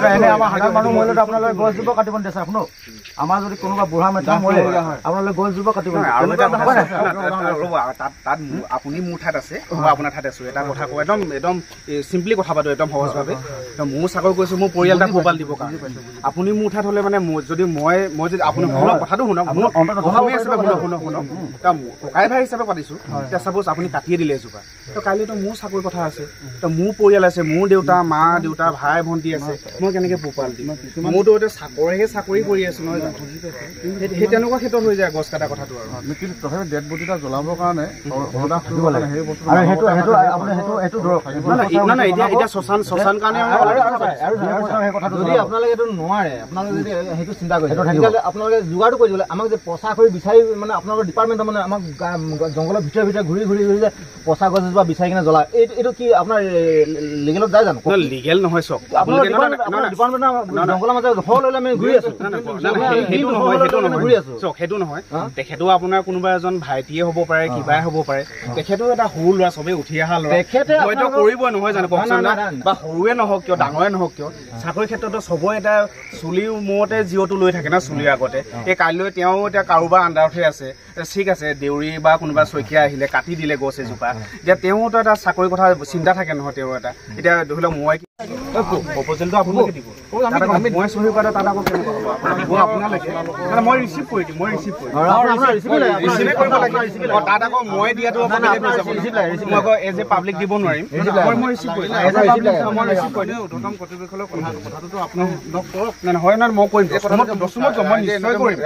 এনে আমাৰ সাধাৰণ মানুহ মৰিলে আপোনালোকে গছজোপা কাটিব নিদিয়ে চাওক ন আমাৰ যদি কোনোবা বুঢ়া মেথা মৰে আপোনালোকে গছজোপা কাটিব তাত আপুনি মোৰ ঠাইত আছে মই আপোনাৰ ঠাইত আছো এটা কথা কওঁ একদম চিম্পলি কথা পাতো একদম সহজভাৱে মোৰ চাকৰি কৰিছো মোৰ পৰিয়াল এটা পোহপাল দিব কাৰণে আপুনি মোৰ ঠাইত হলে মানে যদি মই যদি আপুনি শুনক কথাটো শুনক মোৰ অসমীয়া হিচাপে শুনক ককাই ভাই হিচাপে পাতিছো এতিয়া চাপোজ আপুনি কাটিয়ে দিলে এজোপা তো কাইলৈতো মোৰ চাকৰিৰ কথা আছে তো মোৰ পৰিয়াল আছে মোৰ দেউতা মা দেউতা ভাই ভণ্টি আছে মই কেনেকে পোহপাল দিম মোৰতো এতিয়া চাকৰি কৰি আছো নহয় জানো সেই তেনেকুৱা ক্ষেত্ৰত হৈ যায় গছ কটা কথাটো আৰু কিন্তু তথাপি ডেড বডি এটা জ্বলাবৰ কাৰণে এতিয়া শ্মশান কাৰণে যদি আপোনালোকে এইটো নোৱাৰে আপোনালোকে যদি সেইটো চিন্তা কৰে তেতিয়াহ'লে আপোনালোকে যোগাৰটো কৰি দিবলৈ আমাক যে পচা খৰি বিচাৰি মানে আপোনালোকৰ ডিপাৰ্টমেণ্টৰ মানে আমাক জংঘলৰ ভিতৰে ঘূৰি যে পচা গছ এজোপা বিচাৰি কিনে জ্বলায় এইটো কি আপোনাৰ লিগেলত যায় জানো লিগেল নহয় চক আপোনালোকৰ ডিপাৰ্টমেণ্টৰ জংঘলৰ মাজে হল লৈ আমি ঘূৰি আছো সেইটো নহয় তেখেতো আপোনাৰ কোনোবা এজন ভাইটিয়ে হ'ব পাৰে কিবাই হ'ব পাৰে তেখেতো এটা সৰু ল'ৰা চবেই উঠি অহা ল'ৰা তেখেতে হয়তো কৰিবই নহয় জানো কওকচোন বা সৰুৱে নহওক কিয় ডাঙৰে নহওক কিয় চাকৰি ক্ষেত্ৰতো চবৰে এটা চুলিৰ মূৰতে জিঅ'টো লৈ থাকে না চুলিৰ আগতে এই কাইলৈ তেওঁ এতিয়া কাৰোবাৰ আণ্ডাৰতহে আছে ঠিক আছে দেউৰী বা কোনোবা শইকীয়া আহিলে কাটি দিলে গছ এজোপা এতিয়া তেওঁতো এটা চাকৰিৰ কথা চিন্তা থাকে নহয় তেওঁৰ এটা এতিয়া ধৰি লওক মই প্ৰপ'জেলটো আপোনালোকে দিব মই চহী কৰা তাত আকৌ কেনেকুৱা হ'ব আপোনালোকে মই ৰিচিভ কৰি দিম তাত আকৌ মই দিয়াটো মই আকৌ এজ এ পাব্লিক দিব নোৱাৰিম মই ৰিচিভ কৰি দিম কৰ্তৃপক্ষলৈ কথাটোতো আপোনাক হয় নহয় মই কৰিম মই নিশ্চয় কৰিম